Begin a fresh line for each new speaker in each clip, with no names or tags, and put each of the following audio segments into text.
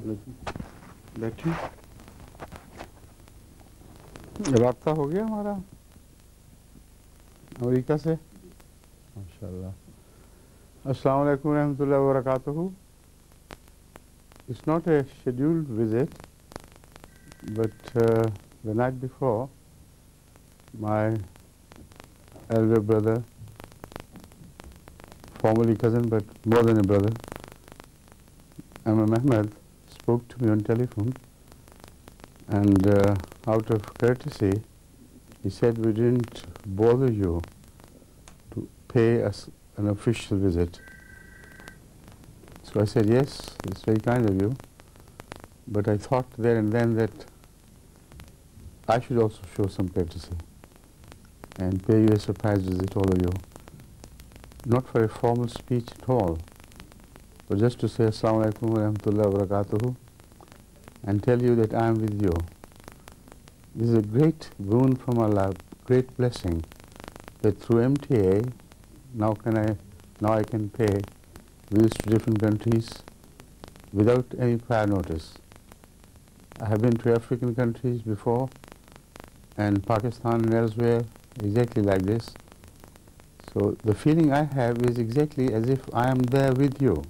बैठिए। राब्ता हो गया हमारा अमेरिका से, माशाल्लाह। अस्सलाम वालेकुम रहमतुल्लाहि व बरकातुहू। It's not a scheduled visit, but the night before, my elder brother, formerly cousin but more than a brother, Ahmed Ahmed, spoke to me on telephone, and out of courtesy, he said we didn't bother you to pay us an official visit. So I said, yes, it's very kind of you, but I thought there and then that I should also show some courtesy and pay you a surprise visit, all of you. Not for a formal speech at all, but just to say Assalamu alaikum wa rahmatullahi wa barakatuhu and tell you that I am with you. This is a great boon from Allah, great blessing, that through MTA now I can pay visits to different countries without any prior notice. I have been to African countries before, and Pakistan and elsewhere, exactly like this. So the feeling I have is exactly as if I am there with you.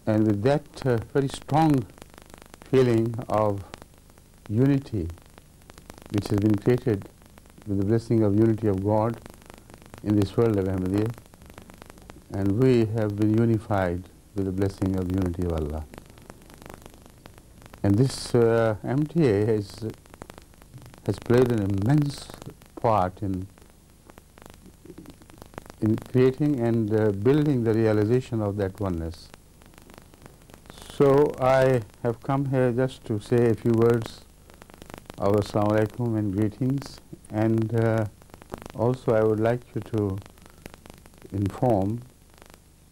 And with that very strong feeling of unity, which has been created with the blessing of unity of God in this world of Ahmadiyya, and we have been unified with the blessing of unity of Allah. And this MTA has played an immense part in creating and building the realization of that oneness. So I have come here just to say a few words of Assalamu alaikum and greetings, and also I would like you to inform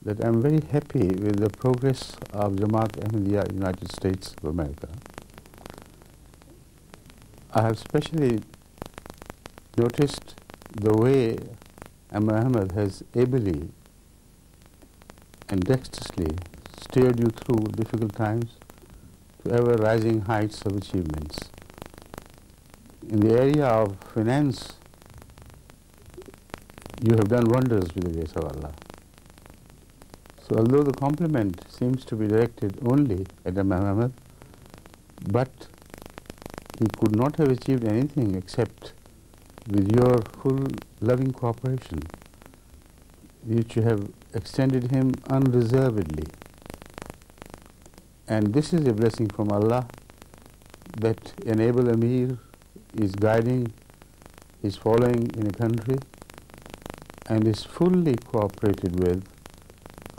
that I am very happy with the progress of Jamaat Ahmadiyya United States of America. I have especially noticed the way Ahmed Ahmed has ably and dexterously steered you through difficult times to ever-rising heights of achievements. In the area of finance, you have done wonders with the grace of Allah. So although the compliment seems to be directed only at Ahmed Ahmed, but he could not have achieved anything except with your full loving cooperation, which you have extended him unreservedly. And this is a blessing from Allah, that an able Amir is guiding his following in a country and is fully cooperated with,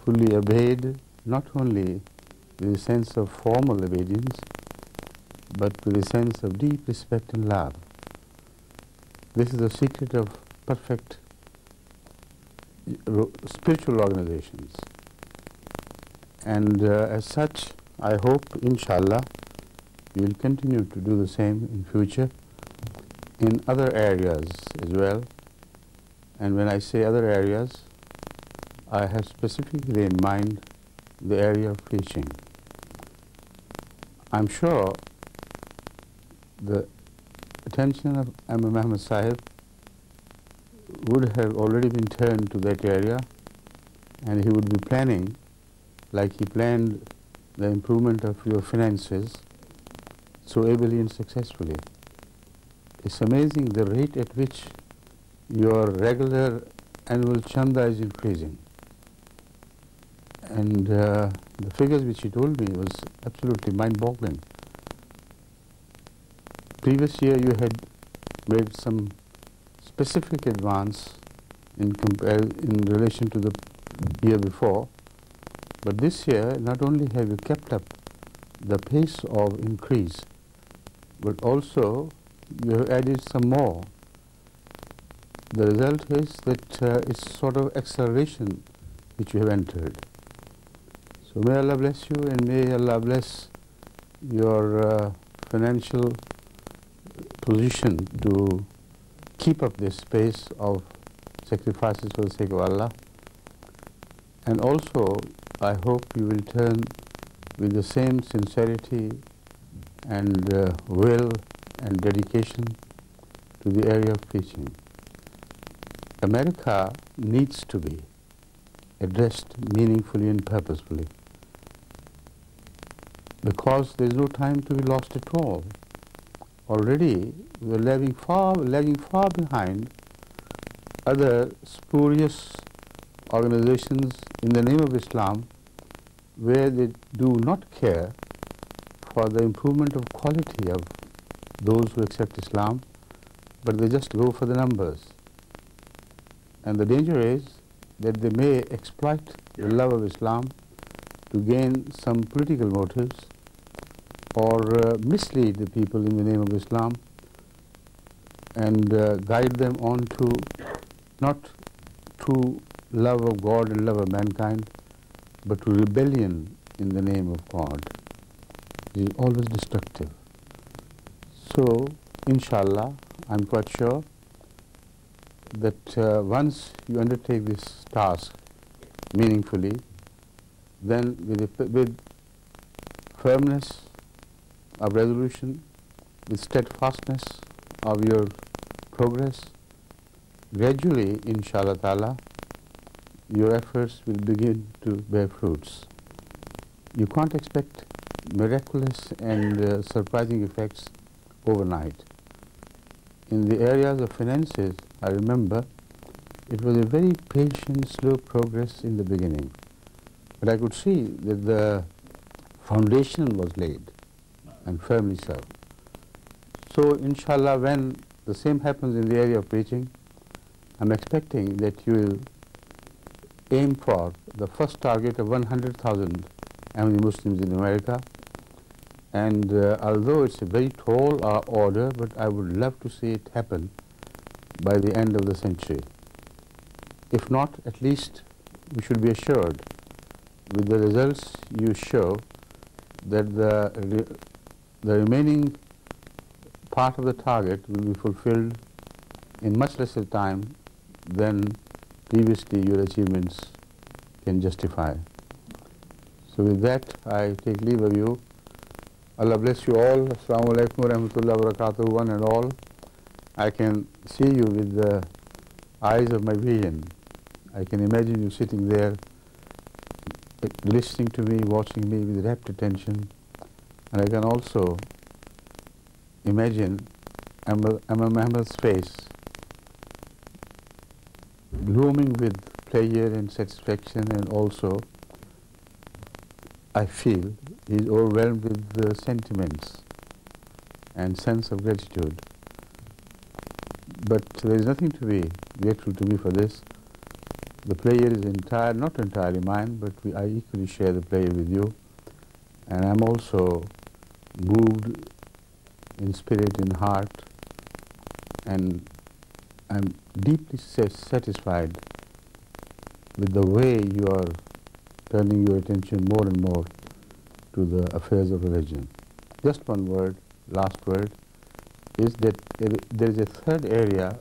fully obeyed, not only with a sense of formal obedience, but with a sense of deep respect and love. This is the secret of perfect spiritual organizations. And as such, I hope, inshallah, you will continue to do the same in future in other areas as well. And when I say other areas, I have specifically in mind the area of preaching. I'm sure the attention of Ahmed Ahmed Sahib would have already been turned to that area, and he would be planning, like he planned the improvement of your finances so ably and successfully. It's amazing the rate at which your regular annual chanda is increasing. And the figures which he told me was absolutely mind-boggling. Previous year you had made some specific advance in relation to the year before, but this year not only have you kept up the pace of increase, but also you have added some more. The result is that it's sort of acceleration which you have entered. So may Allah bless you, and may Allah bless your financial position to keep up this pace of sacrifices for the sake of Allah. And also, I hope you will turn with the same sincerity and will and dedication to the area of preaching. America needs to be addressed meaningfully and purposefully, because there is no time to be lost at all. Already we are lagging far behind other spurious organizations in the name of Islam, where they do not care for the improvement of quality of those who accept Islam, but they just go for the numbers. And the danger is that they may exploit the love of Islam to gain some political motives, or mislead the people in the name of Islam and guide them on to not true love of God and love of mankind, but to rebellion in the name of God. It is always destructive. So, inshallah, I'm quite sure that once you undertake this task meaningfully, then with firmness of resolution, with steadfastness of your progress, gradually, inshallah ta'ala, your efforts will begin to bear fruits. You can't expect miraculous and surprising effects overnight. In the areas of finances, I remember it was a very patient, slow progress in the beginning. But I could see that the foundation was laid, and firmly so. So, inshallah, when the same happens in the area of preaching, I'm expecting that you will aim for the first target of 100,000 Ahmadi Muslims in America. And although it's a very tall order, but I would love to see it happen by the end of the century. If not, at least we should be assured with the results you show that the remaining part of the target will be fulfilled in much lesser time than previously your achievements can justify. So with that, I take leave of you. Allah bless you all. Assalamu alaikum wa rahmatullahi wa barakatuh, one and all. I can see you with the eyes of my vision. I can imagine you sitting there, listening to me, watching me with rapt attention. And I can also imagine Imam Muhammad's face blooming with pleasure and satisfaction, and also I feel he is overwhelmed with sentiments and sense of gratitude. But there is nothing to be grateful to me for this. The pleasure is not entirely mine, but I equally share the pleasure with you. And I'm also moved in spirit, in heart, and I'm deeply satisfied with the way you are turning your attention more and more to the affairs of religion. Just one word, last word, is that there is a third area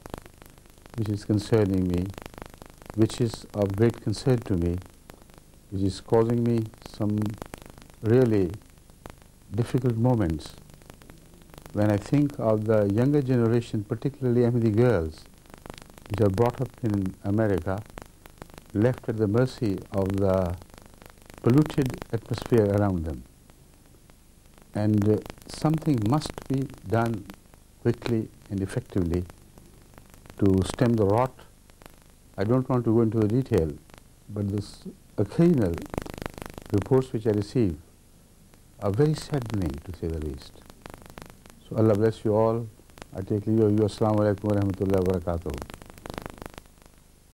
which is concerning me, which is of great concern to me, which is causing me some really difficult moments when I think of the younger generation, particularly Ahmadi girls, which are brought up in America, left at the mercy of the polluted atmosphere around them. And something must be done quickly and effectively to stem the rot. I don't want to go into the detail, but this occasional reports which I receive are very saddening, to say the least. So Allah bless you all. I take leave of you. Assalamu alaikum wa rahmatullahi wa barakatuh.